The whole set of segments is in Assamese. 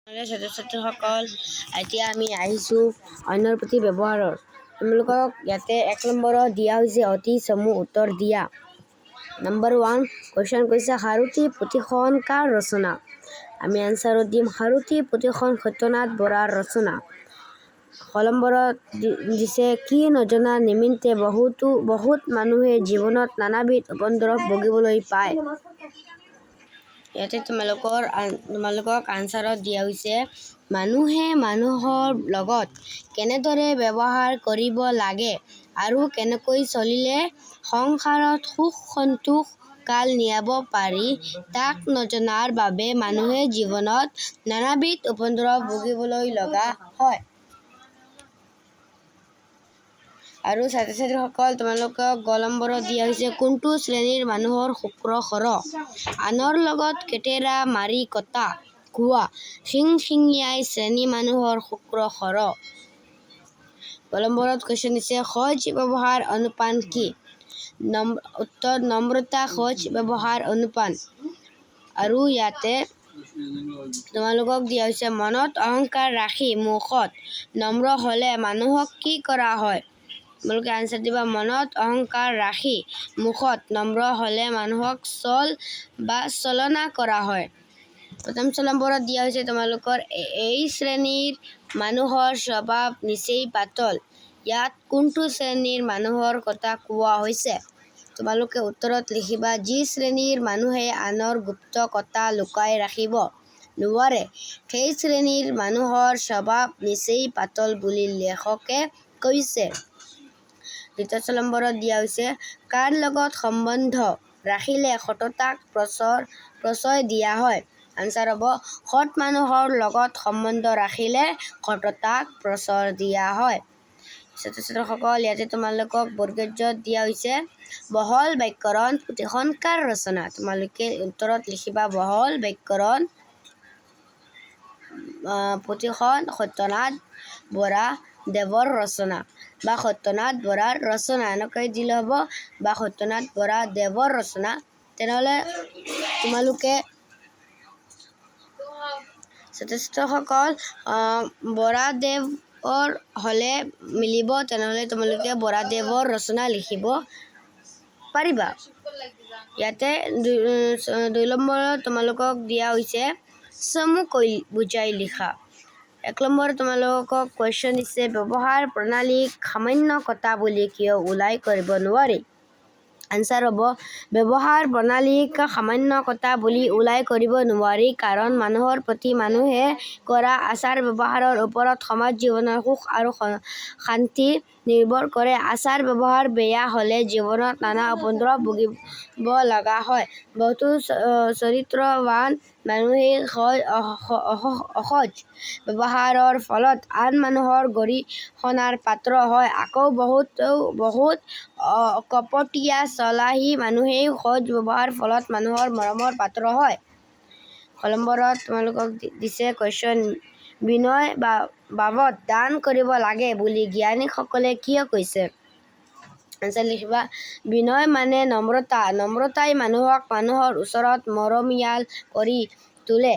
ছাত্ৰ-ছাত্ৰীসকল, এতিয়া আমি আহিছোঁ অন্যৰ প্ৰতি ব্যৱহাৰৰ। তোমালোকক ইয়াতে 1 নম্বৰত দিয়া হৈছে অতি চমু উত্তৰ দিয়া। নম্বৰ 1 কুৱেশ্যন কৈছে সাৰথি পুথিখন কাৰ ৰচনা? আমি এনচাৰত দিম সাৰথি পুথিখন সত্যনাথ বৰাৰ ৰচনা। নম্বৰত দিছে কি নজনা নিমিত্তে বহুত মানুহে জীৱনত নানাবিধ উপদ্ৰৱ ভুগিবলৈ পায়। ইয়াতে তোমালোকক আনচাৰত দিয়া হৈছে মানুহে মানুহৰ লগত কেনেদৰে ব্যৱহাৰ কৰিব লাগে আৰু কেনেকৈ চলিলে সংসাৰত সুখ সন্তোষ কাল নিয়াব পাৰি তাক নজনাৰ বাবে মানুহে জীৱনত নানাবিধ উপদ্ৰৱ ভুগিবলৈ লগা হয়। আৰু ছাত্ৰ-ছাত্ৰীসকল তোমালোকক গ নম্বৰত দিয়া হৈছে কোনটো শ্ৰেণীৰ মানুহৰ শুক্ৰ খৰ? আনৰ লগত কেটেৰা মাৰি কটা কোৱা খিংখিঙীয়াই শ্ৰেণী মানুহৰ শুক্ৰ খৰ। গ নম্বৰত কুৱেশ্যন দিছে সহজ ব্যৱহাৰ অনুপান কি? উত্তৰ নম্ৰতা সহজ ব্যৱহাৰ অনুপান। আৰু ইয়াতে তোমালোকক দিয়া হৈছে মনত অহংকাৰ ৰাখি মুখত নম্ৰ হলে মানুহক কি কৰা হয়? তোমালোকে আনচাৰ দিবা মনত অহংকাৰ ৰাখি মুখত নম্ৰ হলে মানুহক চলনা কৰা হয়। প্ৰথম নম্বৰত দিয়া হৈছে তোমালোকৰ এই শ্ৰেণীৰ মানুহৰ স্বভাৱ নিচেই পাতল। ইয়াত কোনটো শ্ৰেণীৰ মানুহৰ কথা কোৱা হৈছে? তোমালোকে উত্তৰত লিখিবা যি শ্ৰেণীৰ মানুহে আনৰ গুপ্ত কথা লুকাই ৰাখিব নোৱাৰে সেই শ্ৰেণীৰ মানুহৰ স্বভাৱ নিচেই পাতল বুলি লেখকে কৈছে। দ্বিতীয় নম্বৰত দিয়া হৈছে কাৰ লগত সম্বন্ধ ৰাখিলে সততাক প্ৰশ্ৰয় দিয়া হয়? আনচাৰ হ'ব সৎ মানুহৰ লগত সম্বন্ধ ৰাখিলে সততাক প্ৰশ্ৰয় দিয়া হয়। ছাত্ৰ-ছাত্ৰীসকল ইয়াতে তোমালোকক বৰ্গত দিয়া হৈছে বহল ব্যাকৰণ পুথিখন কাৰ ৰচনা? তোমালোকে উত্তৰত লিখিবা বহল ব্যাকৰণ পুথিখন সত্যনাথ বৰা দেৱৰ ৰচনা বা সত্যনাথ বৰাৰ ৰচনা এনেকৈ দিলে হ'ব বা সত্যনাথ বৰা দেৱৰ ৰচনা। তেনেহ'লে তোমালোকে ছাত্ৰ-ছাত্ৰীসকল বৰাদেৱৰ হ'লে মিলিব তেনেহ'লে তোমালোকে বৰাদেৱৰ ৰচনা লিখিব পাৰিবা। ইয়াতে 2 নম্বৰত তোমালোকক দিয়া হৈছে চমুকৈ বুজাই লিখা। 1 নম্বৰত তোমালোকক কুৱেশ্যন দিছে ব্যৱহাৰ প্ৰণালীক সামান্য কথা বুলি কিয় উল্লেখ কৰিব নোৱাৰি? আনচাৰ হ'ব ব্যৱহাৰ প্ৰণালীক সামান্য কথা বুলি উল্লেখ কৰিব নোৱাৰি কাৰণ মানুহৰ প্ৰতি মানুহে কৰা আচাৰ ব্যৱহাৰৰ ওপৰত সমাজ জীৱনৰ সুখ আৰু শান্তি নিৰ্ভৰ কৰে। আচাৰ ব্যৱহাৰ বেয়া হলে জীৱনত নানা উপদ্ৰৱ ভুগিব লগা হয়। বহুতো চৰিত্ৰৱান মানুহেই অসৎ ব্যৱহাৰৰ ফলত আন মানুহৰ গৰিহণাৰ পাত্ৰ হয় আকৌ বহুত কপটীয়া চলাহী মানুহেই সৎ ব্যৱহাৰৰ ফলত মানুহৰ মৰমৰ পাত্ৰ হয়। খ নম্বৰত তোমালোকক দিছে কুৱেশ্যন বিনয় বাবদ দান কৰিব লাগে বুলি জ্ঞানীসকলে কিয় কৈছে? আনচাৰ লিখিবা বিনয় মানে নম্ৰতা। নম্ৰতাই মানুহক মানুহৰ ওচৰত মৰমীয়াল কৰি তোলে।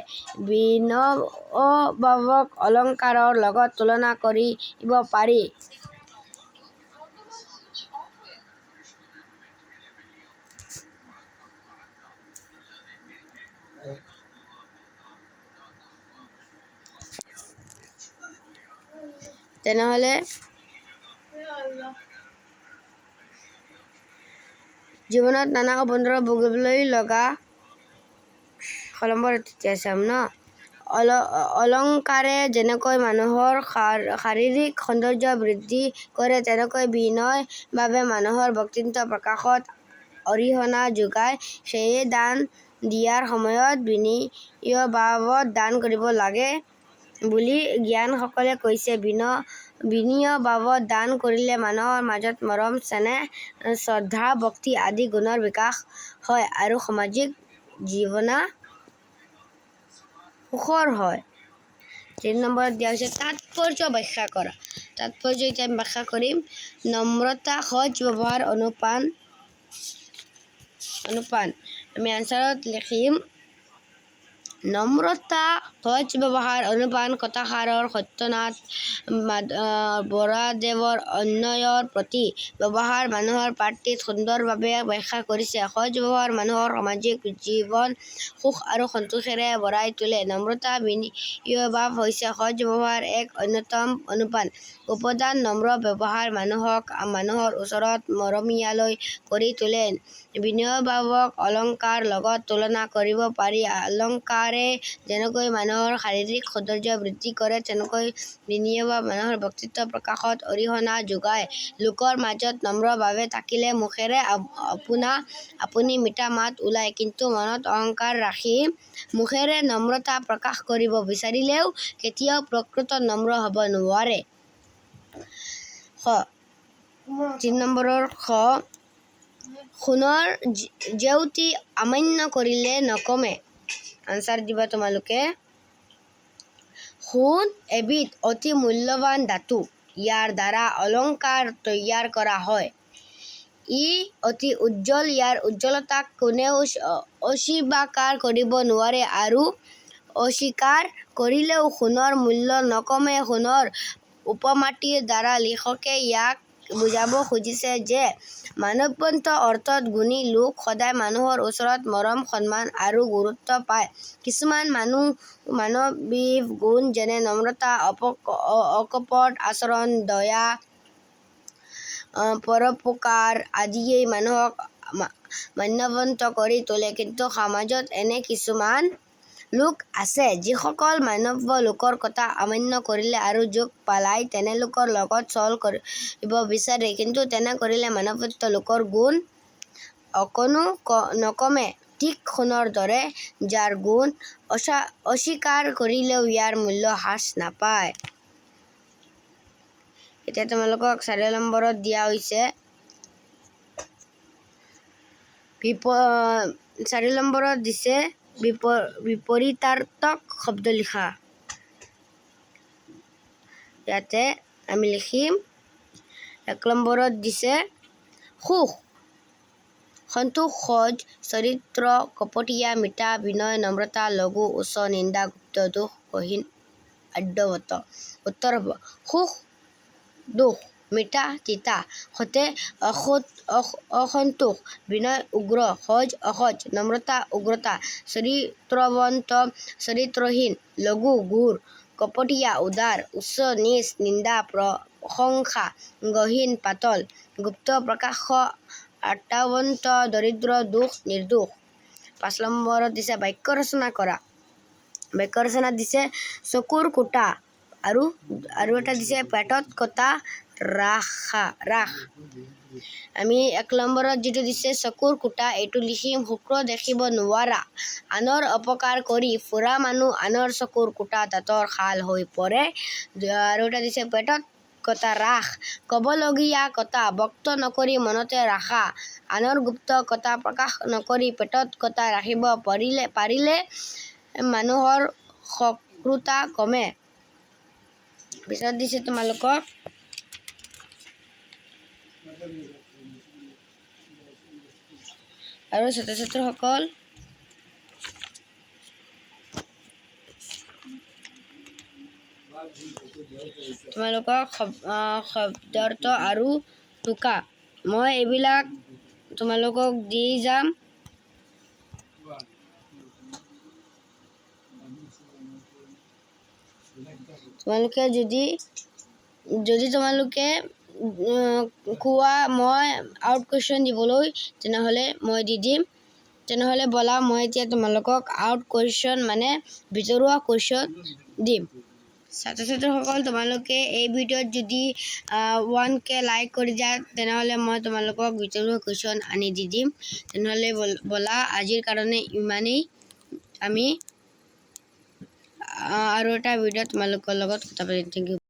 বিনয়বাবক অলংকাৰৰ লগত তুলনা কৰিব পাৰি। তেনেহ'লে জীৱনত নানা উপদ্ৰৱ ভুগিবলৈ লগা অলংকাৰে যেনেকৈ মানুহৰ শাৰীৰিক সৌন্দৰ্য বৃদ্ধি কৰে তেনেকৈ বিনয় বাবে মানুহৰ ব্যক্তিত্ব প্ৰকাশত অৰিহণা যোগায়। সেয়ে দান দিয়াৰ সময়ত বিনয়বাবদ দান কৰিব লাগে বুলি জ্ঞানীসকলে কৈছে। বিনয়বাবদ দান কৰিলে মানুহৰ মাজত মৰম চেনেহ শ্ৰদ্ধা ভক্তি আদি গুণৰ বিকাশ হয় আৰু সামাজিক জীৱন সুখৰ হয়। 3 নম্বৰত দিয়া হৈছে তাৎপৰ্য ব্যাখ্যা কৰা। তাৎপৰ্য এতিয়া আমি ব্যাখ্যা কৰিম নম্ৰতা সহজ ব্যৱহাৰ অনুপান। আমি আনচাৰত লিখিম নম্ৰতা সহজ ব্যৱহাৰ অনুপান কথাষাৰৰ সত্যনাথ বৰাদেৱৰ অন্যয়ৰ প্ৰতি ব্যৱহাৰ মানুহৰ প্ৰাৰ্থীত সুন্দৰভাৱে ব্যাখ্যা কৰিছে। সহজ ব্যৱহাৰ মানুহৰ সামাজিক জীৱন সুখ আৰু সন্তোষেৰে ভৰাই তোলে। নম্ৰতা বিনয়ভাৱ হৈছে সহজ ব্যৱহাৰ এক অন্যতম অনুপান উপাদান। নম্ৰ ব্যৱহাৰ মানুহক মানুহৰ ওচৰত মৰমীয়ালৈ কৰি তোলে। বিনয়ভাৱক অলংকাৰ লগত তুলনা কৰিব পাৰি। অলংকাৰে যেনেকৈ মানুহৰ শাৰীৰিক সৌন্দৰ্য বৃদ্ধি কৰে, তেনেকৈ বিনয়ভাৱ মানুহৰ ব্যক্তিত্ব প্ৰকাশত অৰিহণা যোগায়। লোকৰ মাজত নম্ৰভাৱে থাকিলে মুখেৰে আপোনা আপুনি মিঠা মাত ওলায়, কিন্তু মনত অহংকাৰ ৰাখি মুখেৰে নম্ৰতা প্ৰকাশ কৰিব বিচাৰিলেও কেতিয়াও প্ৰকৃত নম্ৰ হ'ব নোৱাৰে। ৩ নম্বৰৰ খ সোণৰ জেউতি অমান্য কৰিলে নকমে। আনচাৰ দিবা তোমালোকে। সোণ এবিধ অতি মূল্যৱান ধাতু। ইয়াৰ দ্বাৰা অলংকাৰ তৈয়াৰ কৰা হয়। ই অতি উজ্জ্বল। ইয়াৰ উজ্জ্বলতাক কোনেও অস্বীকাৰ কৰিব নোৱাৰে আৰু অস্বীকাৰ কৰিলেও সোণৰ মূল্য নকমে। সোণৰ উপমাটিৰ দ্বাৰা লিখকে ইয়াক বুজাব খুজিছে যে মানৱন্ত অৰ্থত গুণী লোক সদায় মানুহৰ ওচৰত মৰম সন্মান আৰু গুৰুত্ব পায়। কিছুমান মানৱীয় গুণ যেনে নম্ৰতা, অকপট আচৰণ, দয়া, পৰোপকাৰ আদিয়ে মানুহক মান্যৱন্ত কৰি তোলে। কিন্তু সমাজত এনে কিছুমান লোক আছে যিসকল মানৱীয় লোকৰ কথা অমান্য কৰিলে আৰু জোক পেলাই তেনে লোকৰ লগত ছল কৰিব বিচাৰে। কিন্তু তেনে কৰিলে মানৱন্ত লোকৰ গুণ অকণো নকমে। ঠিক সোণৰ দৰে, যাৰ গুণ অস্বীকাৰ কৰিলেও ইয়াৰ মূল্য হ্ৰাস নাপায়। এতিয়া তোমালোকক ৪ নম্বৰত দিয়া হৈছে ৪ নম্বৰত দিছে বিপৰীতাৰ্থক শব্দ লিখা। ইয়াতে আমি লিখিম ১ নম্বৰত দিছে সুখ, সন্তোষ, সহজ চৰিত্ৰ, কপটীয়া, মিঠা, বিনয়, নম্ৰতা, লঘু, উচ্চ, নিন্দা, গুপ্ত, দোষ, গহীন, আদ্যৱত। উত্তৰ হ'ব সুখ দুখ, মিঠা তিতা, সতে অসন্তোষ, বিনয় উগ্ৰ, সহজ অসহজ, নম্ৰতা উগ্ৰতা, চৰিত্ৰৱন্ত চৰিত্ৰহীন, লঘু ঘোৰ, কপটীয়া উদাৰ, উচ্চ নীচ, নিন্দা প্ৰশংসা, গহীন পাতল, গুপ্ত প্ৰকাশ্য, আদ্যৱন্ত দৰিদ্ৰ, দোষ নিৰ্দোষ। ৫ নম্বৰত দিছে বাক্য ৰচনা কৰা। বাক্য ৰচনাত দিছে চকুৰ কুটা আৰু এটা দিছে পেটত কটা ৰাখ। আমি ১ নম্বৰত যিটো দিছে চকুৰ কুটা, এইটো লিখিম শুক্ৰ দেখিব নোৱাৰা। আনৰ অপকাৰ কৰি ফুৰা মানুহ আনৰ চকুৰ কুটা দাঁতৰ শাল হৈ পৰে। আৰু এটা দিছে পেটত কটা ৰাখ, ক'বলগীয়া কথা ব্যক্ত নকৰি মনতে ৰাখা। আনৰ গুপ্ত কথা প্ৰকাশ নকৰি পেটত কটা ৰাখিব পাৰিলে মানুহৰ শত্ৰুতা কমে। পিছত দিছে তোমালোকক আৰু ছাত্ৰ ছাত্ৰীসকল তোমালোকক শব্দাৰ্থ আৰু টোকা মই এইবিলাক তোমালোকক দি যাম। তোমালোকে যদি তোমালোকে কোৱা মই আউট কুৱেশ্যন দিবলৈ, তেনেহ'লে মই দি দিম। তেনেহ'লে ব'লা মই এতিয়া তোমালোকক আউট কুৱেশ্যন মানে ভিতৰুৱা কুৱেশ্যন দিম। ছাত্ৰ ছাত্ৰীসকল তোমালোকে এই ভিডিঅ'ত যদি 1K লাইক কৰি দিয়া, তেনেহ'লে মই তোমালোকক ভিতৰুৱা কুৱেশ্যন আনি দি দিম। তেনেহ'লে ব'লা আজিৰ কাৰণে ইমানেই। আমি আৰু এটা ভিডিঅ'ত তোমালোকৰ লগত কথা পাতিম। Thank U.